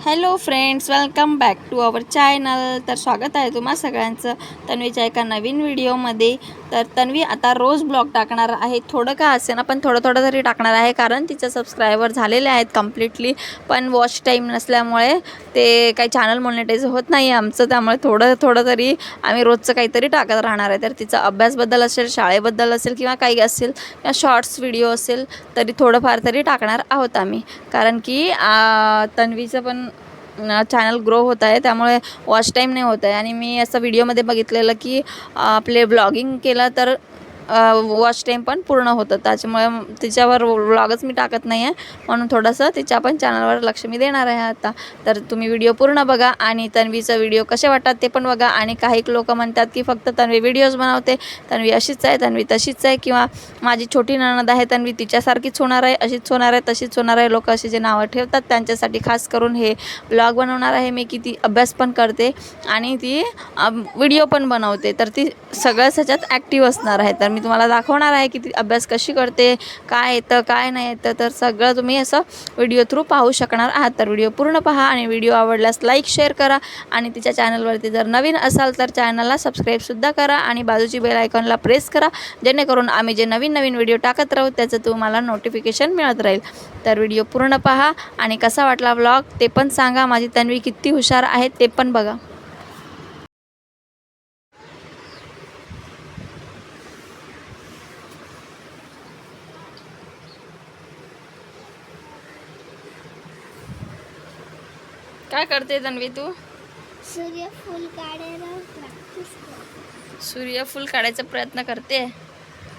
Hello friends, welcome back to our channel. तर स्वागत आहे तुम्हा सगळ्यांचं तन्वीच्या एका नवीन व्हिडिओमध्ये. तर तन्वी आता रोज ब्लॉग टाकणार आहे, थोडं का असे ना पण थोडं तरी टाकणार आहे, कारण तिचे सबस्क्रायबर झालेले आहेत कम्प्लिटली, पण वॉच टाईम नसल्यामुळे ते काही चॅनल मॉनिटाईज होत नाही आमचं. त्यामुळे थोडं तरी आम्ही रोजचं काहीतरी टाकत राहणार आहे. तर तिचा अभ्यासबद्दल असेल, शाळेबद्दल असेल किंवा काही असेल किंवा शॉर्ट्स व्हिडिओ असेल तरी थोडंफार तरी टाकणार आहोत आम्ही, कारण की तन्वीचं पण चॅनल ग्रो होत आहे, त्यामुळे वॉच टाईम नाही होत आहे. आणि मी असं व्हिडिओमध्ये बघितलेलं की आपले ब्लॉगिंग केलं तर वॉच टाईम पण पूर्ण होतं, त्याच्यामुळे तिच्यावर व्लॉगच मी टाकत नाही आहे, म्हणून थोडंसं तिच्या पण चॅनलवर लक्ष मी देणार आहे आता. तर तुम्ही व्हिडिओ पूर्ण बघा आणि तन्वीचं व्हिडिओ कसे वाटतात ते पण बघा. आणि काही लोक म्हणतात की फक्त तन्वी व्हिडिओज बनवते, तन्वी अशीच आहे, तन्वी तशीच आहे, किंवा माझी छोटी नणद आहे तन्वी तिच्यासारखीच होणार आहे, अशीच होणार आहे, तशीच होणार आहे. लोक असे जे नावं ठेवतात त्यांच्यासाठी खास करून हे ब्लॉग बनवणार आहे मी, की ती अभ्यास पण करते आणि ती व्हिडिओ पण बनवते, तर ती सगळ्याच ह्याच्यात ॲक्टिव्ह असणार आहे. तर मी तुम्हाला दाखवणार आहे की ती अभ्यास कशी करते, काय येतं काय नाही येतं, तर सगळं तुम्ही असं व्हिडिओ थ्रू पाहू शकणार आहात. तर व्हिडिओ पूर्ण पहा आणि व्हिडिओ आवडल्यास लाईक शेअर करा आणि तिच्या चॅनलवरती जर नवीन असाल तर चॅनलला सबस्क्राईबसुद्धा करा आणि बाजूची बेल आयकॉनला प्रेस करा, जेणेकरून आम्ही जे नवीन व्हिडिओ टाकत राहू त्याचं तुम्हाला नोटिफिकेशन मिळत राहील. तर व्हिडिओ पूर्ण पहा आणि कसा वाटला व्लॉग ते पण सांगा. माझी तन्वी किती हुशार आहे ते पण बघा. काय करते तन्वी तू? सूर्यफूल काढायला प्रॅक्टिस कर. सूर्यफूल काढायचा प्रयत्न करते.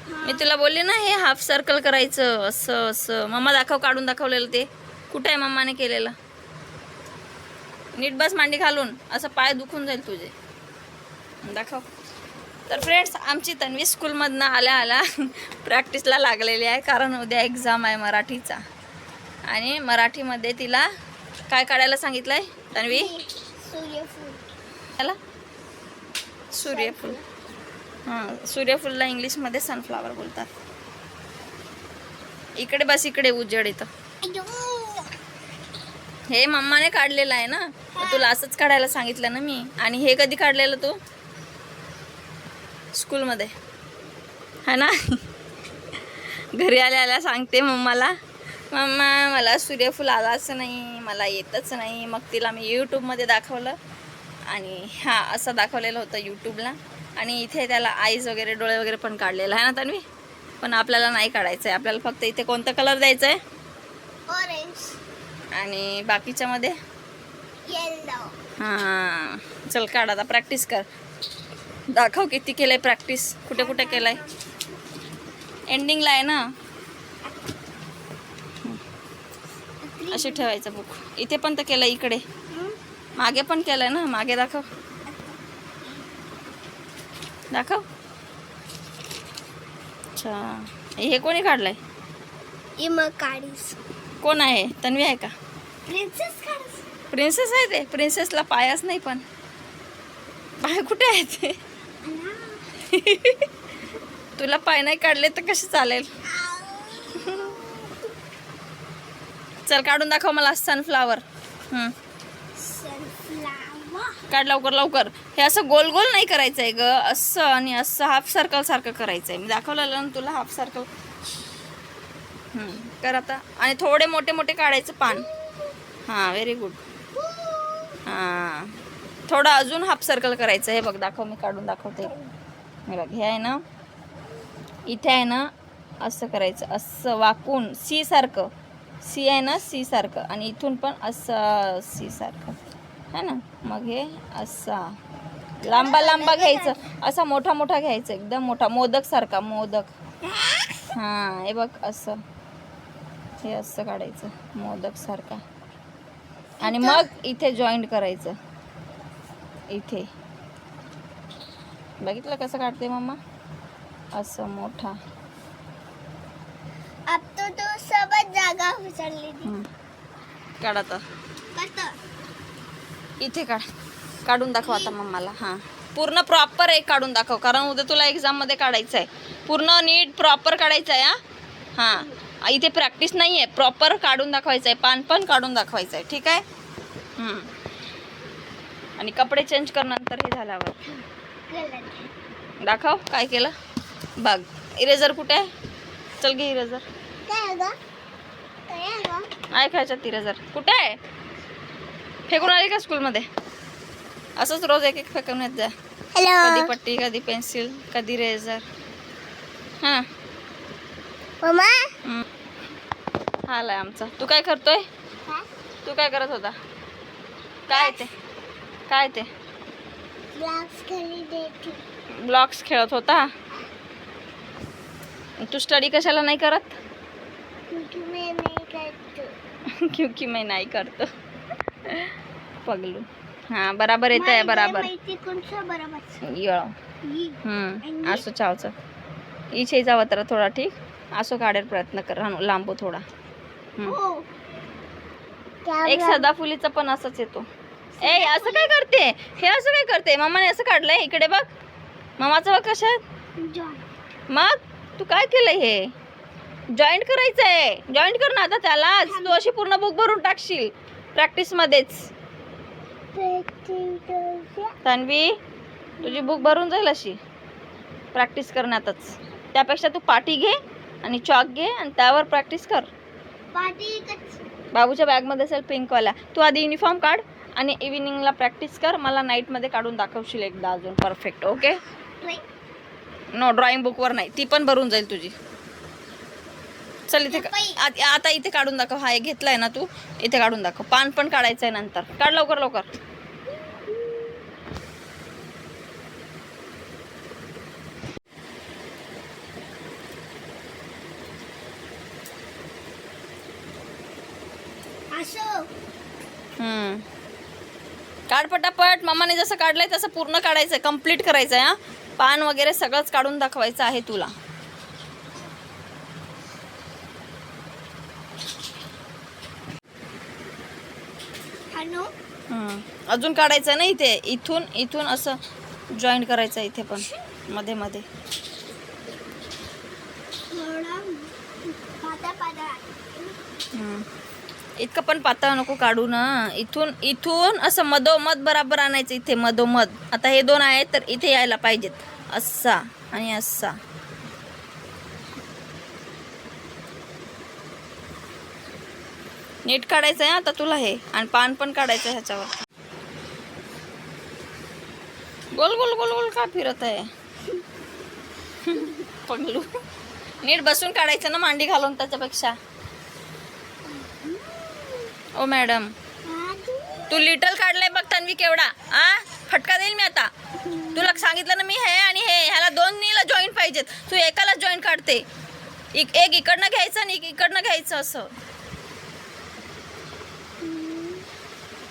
मी तुला बोलले ना हे हाफ सर्कल करायचं, असं असं. मम्मा दाखव, काढून दाखवलेलं ते कुठं आहे मम्माने केलेलं. नीट बस मांडी घालून, असं पाय दुखून जाईल तुझे. दाखव. तर फ्रेंड्स, आमची तन्वी स्कूलमधनं आल्या प्रॅक्टिसला लागलेली आहे, कारण उद्या एक्झाम आहे मराठीचा. आणि मराठीमध्ये तिला काय काढायला सांगितलं आहे तन्वी? सूर्यफूल. त्याला सूर्यफूल. हां, सूर्यफूलला इंग्लिशमध्ये सनफ्लावर बोलतात. इकडे बस, इकडे उजेड येतं. हे मम्माने काढलेलं आहे ना, तुला असंच काढायला सांगितलं ना मी. आणि हे कधी काढलेलं तू? स्कूलमध्ये है ना. घरी आल्या सांगते मम्माला, मम्मा मला सूर्यफूल आलाच नाही, मला येतच नाही. मग तिला मी यूट्यूबमध्ये दाखवलं आणि हां असं दाखवलेलं होतं यूट्यूबला. आणि इथे त्याला आईज वगैरे, डोळे वगैरे पण काढलेलं आहे ना तन्वी. पण आपल्याला नाही काढायचं आहे, आपल्याला फक्त इथे कोणता कलर द्यायचा आहे? ऑरेंज. आणि बाकीच्यामध्ये येलो. हां, चल काढ आता, प्रॅक्टिस कर. दाखव किती केलं आहे प्रॅक्टिस, कुठे कुठे केलं आहे. एंडिंगला आहे ना, असे ठेवायचं बुक. इथे पण तर केलं, इकडे मागे पण केलं आहे ना, मागे दाखव, दाखव. अच्छा, हे कोणी काढलंय? इमा काढीस. कोण आहे? तन्वी आहे का? प्रिन्सेस काढीस. प्रिन्सेस आहे ते. प्रिन्सेसला पायच नाही, पण पाय कुठे आहे ते? तुला पाय नाही काढले तर कसे चालेल? चल काढून दाखव मला सनफ्लावर. काढ लवकर लवकर. हे असं गोल गोल नाही करायचं आहे ग, असं आणि असं हाफ सर्कल सारखं करायचं आहे. मी दाखवलेलं ना तुला हाफ सर्कल. कर आता. आणि थोडे मोठे मोठे काढायचं पान. हां, व्हेरी गुड. हां, थोडं अजून हाफ सर्कल करायचं. हे बघ, दाखव, मी काढून दाखवते. हे बघ, हे आहे ना, इथे आहे ना, असं करायचं, असं वाकून सी सारखं. सी आहे ना, सी सारखं. आणि इथून पण असं सी सारखं है ना. मग हे असा लांबा लांबा घ्यायचं, असा मोठा मोठा घ्यायचं, एकदम मोठा, मोदक सारखा, मोदक. हां, हे बघ असं, हे असं काढायचं मोदक सारखा. आणि मग इथे जॉईंट करायचं. इथे बघितलं कसं काढते मम्मा, असं मोठा. अब तो सोबत जागा उचलली. काढ आता, इथे काढ, काढून दाखव आता मम्माला. हां, पूर्ण प्रॉपर एक काढून दाखव, कारण उद्या तुला एक्झाममध्ये काढायचं आहे. पूर्ण नीट प्रॉपर काढायचं आहे. हां, इथे प्रॅक्टिस नाही आहे, प्रॉपर काढून दाखवायचं आहे. पान पण काढून दाखवायचं आहे, ठीक आहे. आणि कपडे चेंज कर नंतर हे झाल्यावर. गलत. दाखव काय केलं बघ. इरेझर कुठे आहे? चल घे इरेझर. काय ग? काय ग? आहे खायच्यात इरेझर कुठे आहे? फेकून आली का स्कूलमध्ये? असंच रोज एक एक फेकून येत जा. कधी हॅलो पट्टी, कधी पेन्सिल, कधी इरेझर. हां मम्मा. हा आलाय आमचा. तू काय करतोय? तू काय करत होता? काय ते काय ते ब्लॉक्स खाली देते. ब्लॉक्स खेळत होता? तू स्टडी कशाला नाही करत? क्योंकि मैं नहीं करती. क्योंकि मैं नाही करतो. पगलू. हां बराबर येत आहे बराबर. माहिती कोणचं बरोबर? येळ असं चावचं इच्छे जावं तर थोडा ठीक असं काढायला प्रयत्न कर. लांबो थोडा. हो. एक सदाफुलीचा पण असंच येतो. ए असं काय करते? हे असं काय करते? मम्माने असं काढलंय. इकडे बघ. मामाचं बघ कशात. मग तू काय केलंय? हे जॉईंट करायचं आहे. जॉईंट कर ना आता त्यालाच. तू अशी पूर्ण बुक भरून टाकशील प्रॅक्टिस मध्येच. तन्वी तुझी बुक भरून जाईल अशी प्रॅक्टिस करण्यातच. त्यापेक्षा तू पाटी घे आणि चॉक घे आणि त्यावर प्रॅक्टिस कर. बाबूच्या बॅगमध्ये असेल पिंकवाला. तू आधी युनिफॉर्म काढ आणि इव्हिनिंगला प्रॅक्टिस कर. मला नाईटमध्ये काढून दाखवशील एकदा अजून परफेक्ट. ओके. नो ड्रॉइंग बुकवर नाही. ती पण भरून जाईल तुझी. चल इथे आता इथे काढून दाखव. हा एक घेतलाय ना तू. इथे काढून दाखव. पान पण काढायचं आहे नंतर. काढ लवकर लवकर. काढ पटापट. मामाने जसं काढलंय तसं पूर्ण काढायचंय. कम्प्लीट करायचंय. हा पान वगैरे सगळंच काढून दाखवायचं आहे तुला. अजून काढायचं नाही इथे. इथून इथून असं जॉईंट करायचं इथे पण मध्ये मध्ये. इतकं पण पातळ नको काढू ना. इथून इथून असं मधोमध बराबर आणायचं इथे मधोमध. आता हे दोन आहेत तर इथे यायला पाहिजेत. असा आणि असा. नीट काढायचं आहे आता तुला हे. आणि पान पण काढायचं ह्याच्यावर. गोल गोल गोल गोल का फिरत आहे? पगलू. नीट बसून काढायचं ना मांडी घालून त्याच्यापेक्षा. ओ मॅडम तू लिटल काढलाय बघ तन्वी केवढा. फटका देईल मी आता. तुला सांगितलं ना मी हे आणि हे ह्याला दोन्हीला जॉईंट पाहिजेत. तू एकाला जॉईंट काढते. एक इकडनं घ्यायचं आणि एक इकडनं घ्यायचं असं.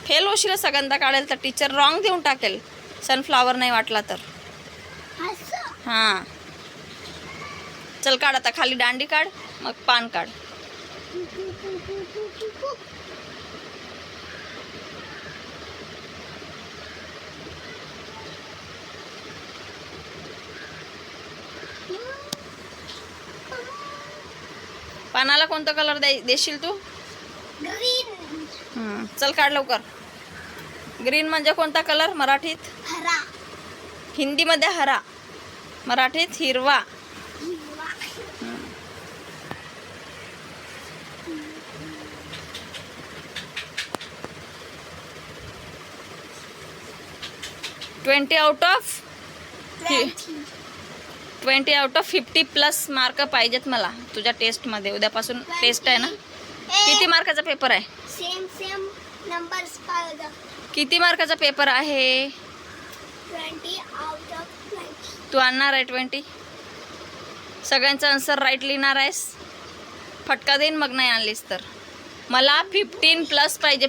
फेल होशील सगळ्यांदा काढेल तर टीचर रॉंग देऊन टाकेल. सनफ्लावर नाही वाटला तर. हां चल काढ आता. खाली दांडी काढ मग पान काढ. पानाला कोणता कलर देशील तू? ग्रीन. चल काढ लवकर. ग्रीन म्हणजे कोणता कलर मराठीत? हरा. हिंदीमध्ये हरा, मराठीत हिरवा. हिरवा. 20 आउट ऑफ 50 प्लस मार्क पाहिजेत मला तुझ्या टेस्टमध्ये. उद्यापासून टेस्ट आहे ना. किती मार्काचा पेपर आहे? सेम नंबर्स पाहिजे. किती मार्काचा पेपर आहे? 20 आउट ऑफ 20. तू आणणार आहे 20? सगळ्यांचं आन्सर राईट लिहिणार आहेस? फटका देईन मग नाही आणलीस तर. मला 15 प्लस पाहिजे.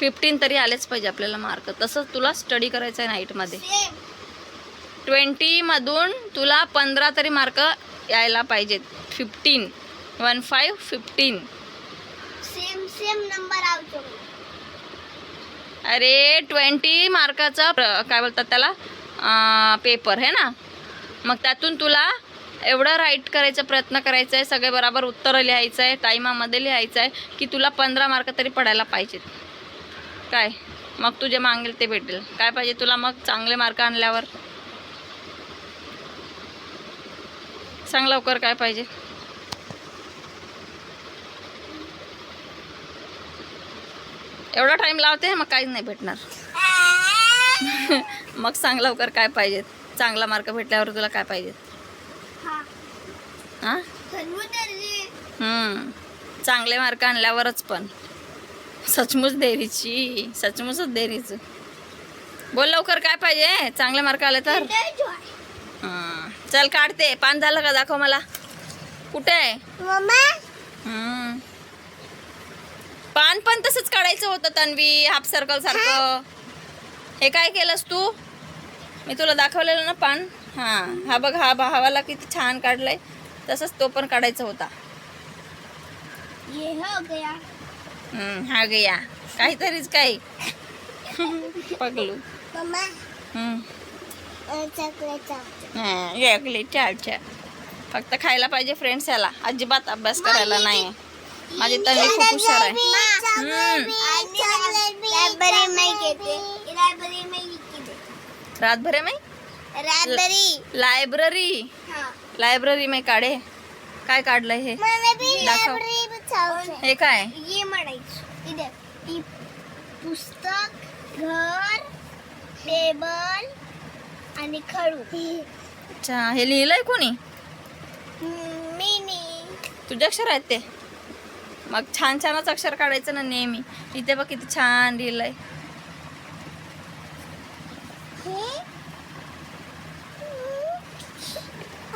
15 तरी आलेच पाहिजे आपल्याला मार्क. तसंच तुला स्टडी करायचं आहे नाईटमध्ये. 20मधून तुला 15 तरी मार्क यायला पाहिजेत. 15 सेम नंबर आउट. अरे 20 मार्काचा काय बोलतात त्याला पेपर आहे ना. मग त्यातून तुला एवढं राईट करायचा प्रयत्न करायचा आहे, सगळे बरोबर उत्तरं लिहायचं आहे, टायमामध्ये लिहायचं आहे की तुला 15 मार्क तरी पडायला पाहिजेत. काय मग तुझे मागेल ते भेटेल. काय पाहिजे तुला मग चांगले मार्क आणल्यावर? सांग लवकर काय पाहिजे. एवढा टाइम लावते मग काहीच नाही भेटणार. मग सांग लवकर काय पाहिजे. चांगला मार्क भेटल्यावर तुला काय पाहिजे? हां चांगले मार्क आणल्यावरच. पण सचमुच देरीची, सचमुचच देरीचं. बोल लवकर काय पाहिजे. चांगले मार्क आले तर. चल काढते. पान झालं का दाखव मला. कुठे आहे पान? पण तसंच काढायचं होतं तन्वी, हाफ सर्कल सारखं. हे काय केलंस तू? मी तुला दाखवलेलं ना पान. हा बघ, हा भावाला किती छान काढलंय. तसंच तो पण काढायचा होता. ये हो गया. हा गया काहीतरीच काही पगलू. Mamma chocolate चालच्या. फक्त खायला पाहिजे फ्रेंड्स. याला अजिबात अभ्यास करायला नाही. माझी तन्वी खूप हुशार आहे. रातभर में लायब्ररी में काढे. काय काढलंय हे दाखव. हे काय? ये म्हणायचं इथे पुस्तक, घर, टेबल आणि खडू. अच्छा हे लिहिलंय कोणी? मिनी. तुझे अक्षर आहेत ते? मग छान छानच अक्षर काढायचं ना नेहमी. इथे बघ किती छान लिहिलंय.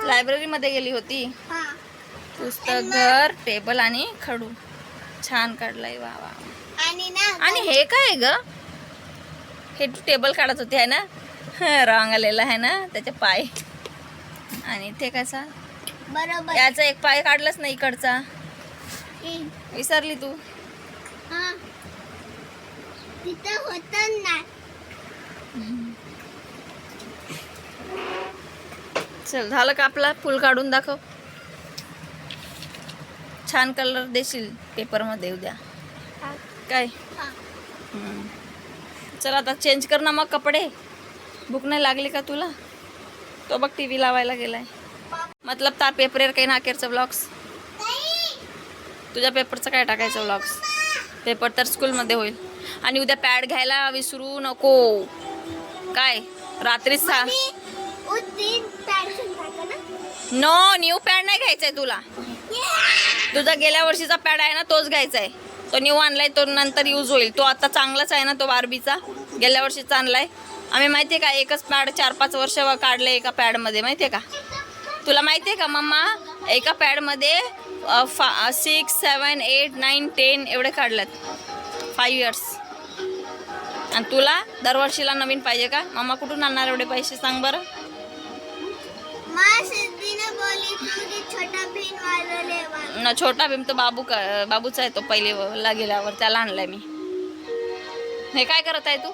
लायब्ररी मध्ये गेली होती. पुस्तक, घर, टेबल आणि खडू. छान काढलंय. वा वा. आणि हे काय ग? हे तू टेबल काढत होते आहे ना? रॉंग आलेला आहे ना त्याचे पाय. आणि ते कसा बरोबर. याचा एक पाय काढलाच नाही इकडचा. विसरली तू. तिथं होतं ना. चल झालं का आपला? फुल काढून दाखव. छान कलर देशील पेपरमध्ये उद्या. काय चल आता चेंज कर ना मग कपडे. भूक नाही लागली का तुला? तो बघ टी व्ही लावायला गेलाय. मतलब ता पेपर काही नाकेरचं ब्लॉग्स. तुझ्या पेपरचं काय टाकायचं ब्लॉग्स? पेपर तर स्कूलमध्ये होईल. आणि उद्या पॅड घ्यायला विसरू नको. काय रात्री नो न्यू पॅड नाही घ्यायचा आहे तुला. तुझा गेल्या वर्षीचा पॅड आहे ना तोच घ्यायचा आहे. तो न्यू आणलाय तो नंतर यूज होईल. तो आता चांगलाच आहे ना तो बार्बीचा. गेल्या वर्षीचा आणलाय आम्ही. माहिती आहे का एकच पॅड 4-5 वर्ष काढले एका पॅडमध्ये. माहिती आहे का तुला? माहिती आहे का मम्मा एका पॅडमध्ये 6, 7, 8, 9, 10 एवढे काढलेत. 5 इयर्स. आणि तुला दरवर्षीला नवीन पाहिजे का? मम्मा कुठून आणणार एवढे पैसे सांग बरं? छोटा भीम तर बाबूचा आहे. तो पहिले गेल्यावर त्याला आणलाय मी. हे काय करत आहे तू?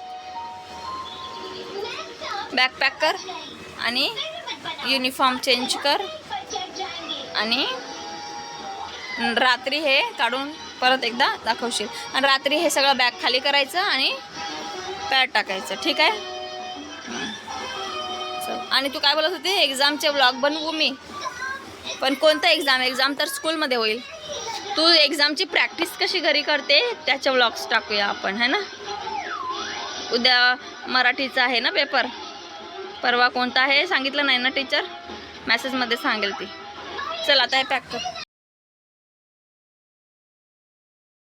बॅग पॅक कर आणि युनिफॉर्म चेंज कर. आणि रात्री हे काढून परत एकदा दाखवशील. आणि रात्री हे सगळं बॅग खाली करायचं आणि पॅड टाकायचं. ठीक आहे? चल. आणि तू काय बोलत होती? एक्झामचे व्लॉग बनवू मी. पण कोणतं एक्झाम? एक्झाम तर स्कूलमध्ये होईल. तू एक्झामची प्रॅक्टिस कशी घरी करते त्याचे व्लॉग्स टाकूया आपण, है ना? उद्या मराठीचा आहे ना पेपर. परवा कोणता आहे सांगितलं नाही ना टीचर? मेसेजमध्ये सांगेल ती. चल आता हे पॅक कर.